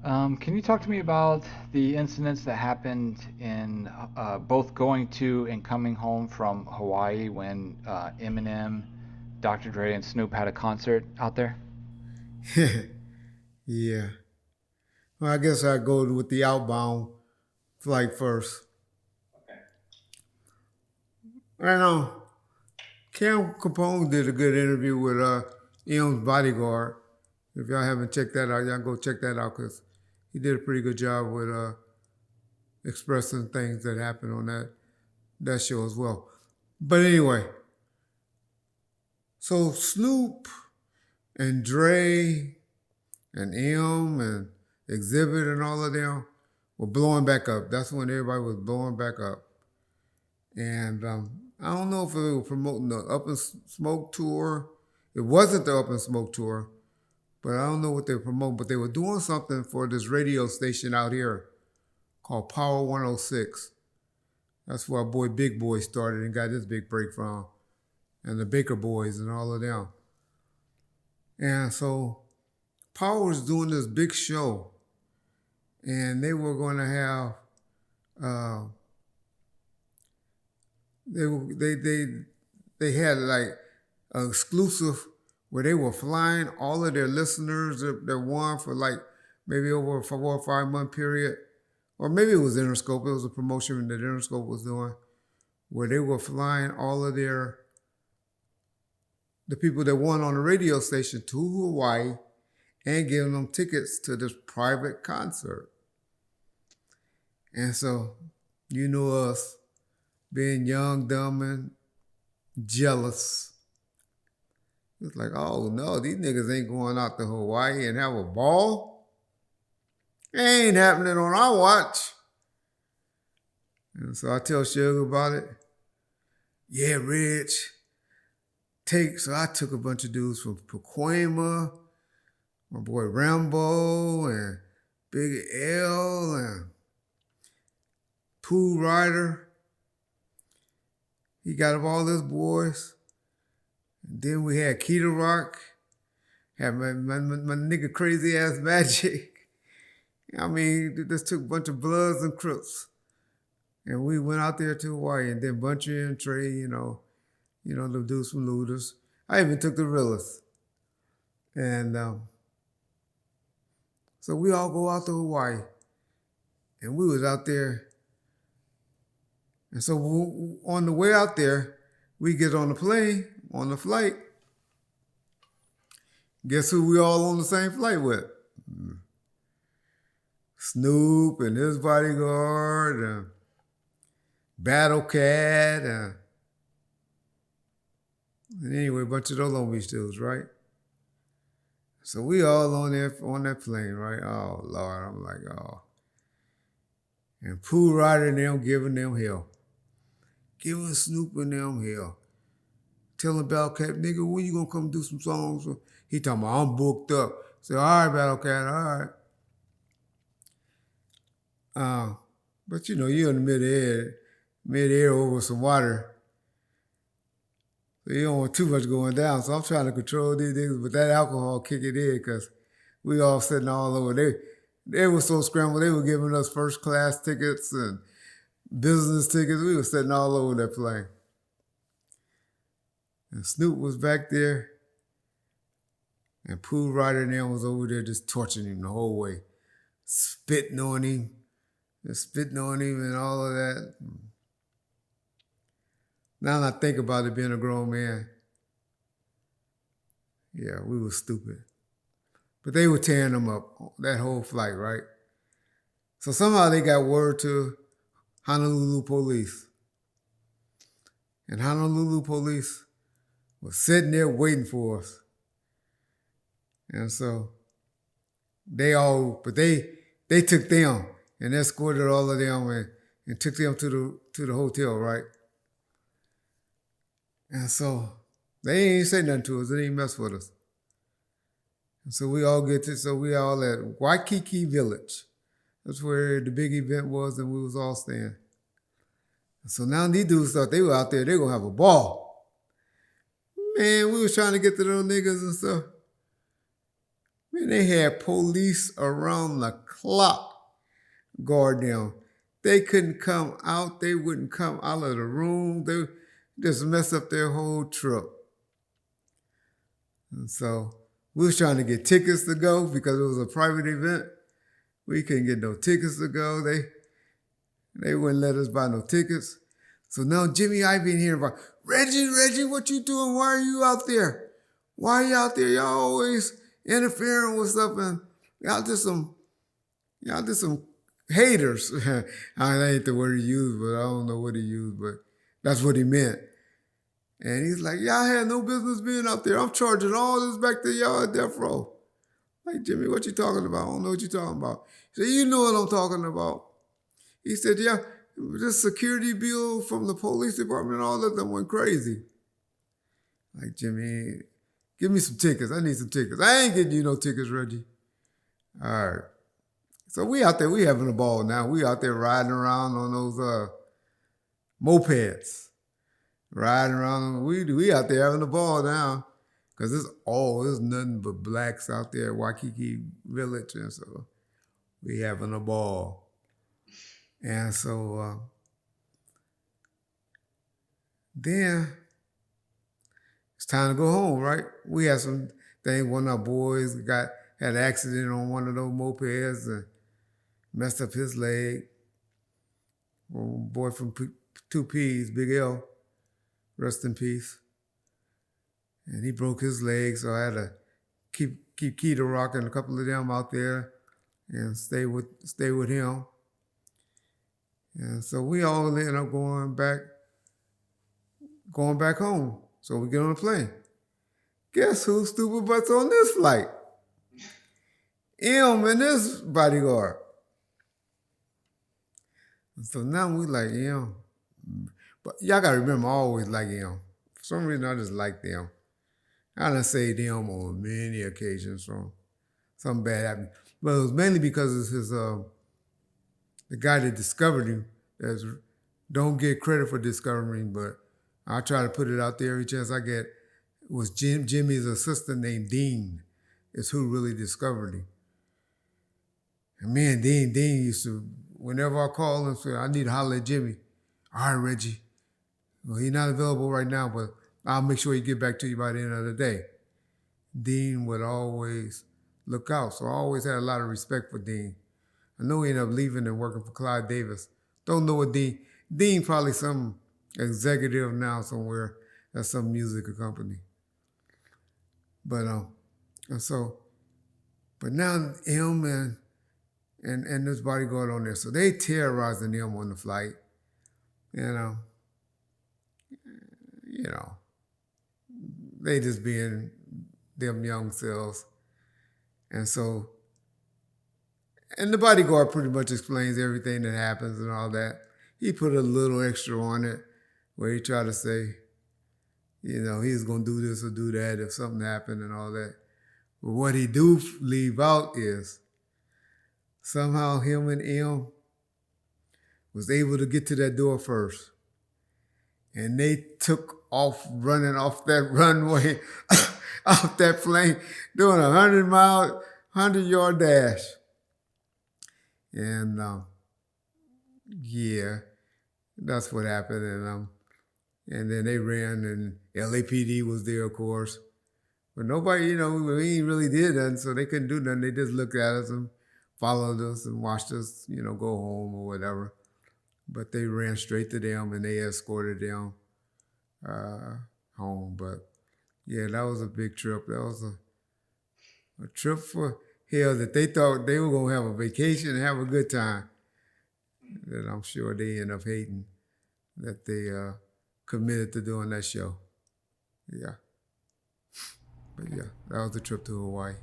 Can you talk to me about the incidents that happened in both going to and coming home from Hawaii when Eminem, Dr. Dre, and Snoop had a concert out there? Yeah. Well, I guess I'd go with the outbound flight first. I know Cam Capone did a good interview with M's bodyguard. If y'all haven't checked that out, y'all go check that out because he did a pretty good job with expressing things that happened on that show as well. But anyway, so Snoop and Dre and M and Exhibit and all of them were blowing back up. That's when everybody was blowing back up. And I don't know if they were promoting the Up and Smoke tour. It wasn't the Up and Smoke tour, but I don't know what they were promoting. But they were doing something for this radio station out here called Power 106. That's where our boy Big Boy started and got his big break from, and the Baker Boys and all of them. And so Power was doing this big show, and they were going to have uh, they were- they had like an exclusive where they were flying all of their listeners that won for like maybe over a 4 or 5 month period, or maybe it was Interscope. It was a promotion that Interscope was doing where they were flying all of the people that won on the radio station to Hawaii and giving them tickets to this private concert. And so, you know us being young, dumb, and jealous. It's like, oh no, these niggas ain't going out to Hawaii and have a ball. It ain't happening on our watch. And so I tell Sugar about it. Yeah, Rich. So I took a bunch of dudes from Pacoima, my boy Rambo and Big L and Pooh Rider. He got up all his boys. And then we had Keto Rock, had my nigga crazy ass Magic. I mean, this took a bunch of Bloods and Crips. And we went out there to Hawaii, and then Bunchy and Trey, the dudes from Looters. I even took the Realest. And so we all go out to Hawaii. And we was out there. And so on the way out there, we get on the plane, on the flight. Guess who we all on the same flight with? Snoop and his bodyguard, and Battle Cat, and anyway, a bunch of those Long Beach dudes, right? So we all on there on that plane, right? Oh Lord, I'm like, oh. And Pooh Rider and them giving them hell. Giving Snoop and them hell. Telling Battle Cat, nigga, when you gonna come do some songs? He talking about, I'm booked up. So, all right, Battle Cat, all right. But you're in the mid-air over some water. So you don't want too much going down. So I'm trying to control these niggas, but that alcohol kick it in because we all sitting all over. They were so scrambled. They were giving us first class tickets and business tickets. We were sitting all over that plane. And Snoop was back there, and Pooh Rider and them was over there just torturing him the whole way, spitting on him, and all of that. Now that I think about it being a grown man, yeah, we were stupid. But they were tearing them up that whole flight, right? So somehow they got word to Honolulu police. And Honolulu police was sitting there waiting for us. And so they took them and escorted all of them and took them to the hotel, right? And so they ain't say nothing to us. They ain't mess with us. And so we all at Waikiki Village. That's where the big event was, and we was all staying. And so now these dudes thought they were out there, they gonna have a ball. Man, we was trying to get to those niggas and stuff. Man, they had police around the clock guard them. They couldn't come out. They wouldn't come out of the room. They just messed up their whole trip. And so we was trying to get tickets to go because it was a private event. We couldn't get no tickets to go. They wouldn't let us buy no tickets. So now Jimmy Ivy in here about, Reggie, what you doing? Why are you out there? Why are you out there? Y'all always interfering with stuff, and y'all just some haters. I ain't the word he used, but I don't know what he used, but that's what he meant. And he's like, y'all had no business being out there. I'm charging all this back to y'all at death row. Like, Jimmy, what you talking about? I don't know what you're talking about. He said, you know what I'm talking about. He said, yeah, this security bill from the police department, all of them went crazy. Like, Jimmy, give me some tickets. I need some tickets. I ain't getting you no tickets, Reggie. All right. So we out there, we having a ball now. We out there riding around on those mopeds. Riding around, we out there having a ball now. Because there's nothing but blacks out there at Waikiki Village. And so we having a ball. And so then it's time to go home, right? We had some thing. One of our boys had an accident on one of those mopeds and messed up his leg. Boy from 2Ps, Big L, rest in peace. And he broke his leg, so I had to keep Keto Rock and a couple of them out there and stay with him. And so we all ended up going back home. So we get on the plane. Guess who's stupid butt's on this flight? M and his bodyguard. And so now we like M. But y'all gotta remember, I always like M. For some reason, I just like them. I done say them on many occasions from something bad happened. But it was mainly because it's his the guy that discovered him. Don't get credit for discovering, but I try to put it out there every chance I get. It was Jimmy's assistant named Dean is who really discovered him. And me and Dean used to, whenever I call him, say, I need to holler at Jimmy. All right, Reggie. Well, he's not available right now, but I'll make sure he get back to you by the end of the day. Dean would always look out, so I always had a lot of respect for Dean. I know he ended up leaving and working for Clyde Davis. Don't know what Dean probably some executive now somewhere at some music company. But but now him and this bodyguard on there, so they terrorizing him on the flight, and they just being them young selves, and so. And the bodyguard pretty much explains everything that happens and all that. He put a little extra on it where he tried to say, he's going to do this or do that if something happened and all that. But what he do leave out is somehow him and M was able to get to that door first. And they took off running off that runway, off that plane, doing a 100-yard dash. And yeah, that's what happened. And then they ran, and LAPD was there, of course. But nobody, we really did nothing, so they couldn't do nothing. They just looked at us and followed us and watched us, go home or whatever. But they ran straight to them, and they escorted them home. But yeah, that was a big trip. That was a trip for hell that they thought they were going to have a vacation and have a good time. That I'm sure they end up hating that they committed to doing that show. Yeah. But yeah, that was the trip to Hawaii.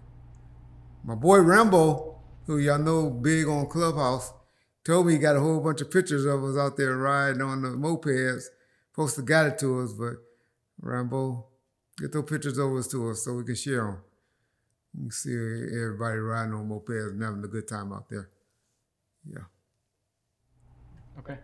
My boy Rambo, who y'all know big on Clubhouse, told me he got a whole bunch of pictures of us out there riding on the mopeds. Supposed to got it to us, but Rambo, get those pictures over to us so we can share them. You can see everybody riding on mopeds and having a good time out there. Yeah. Okay.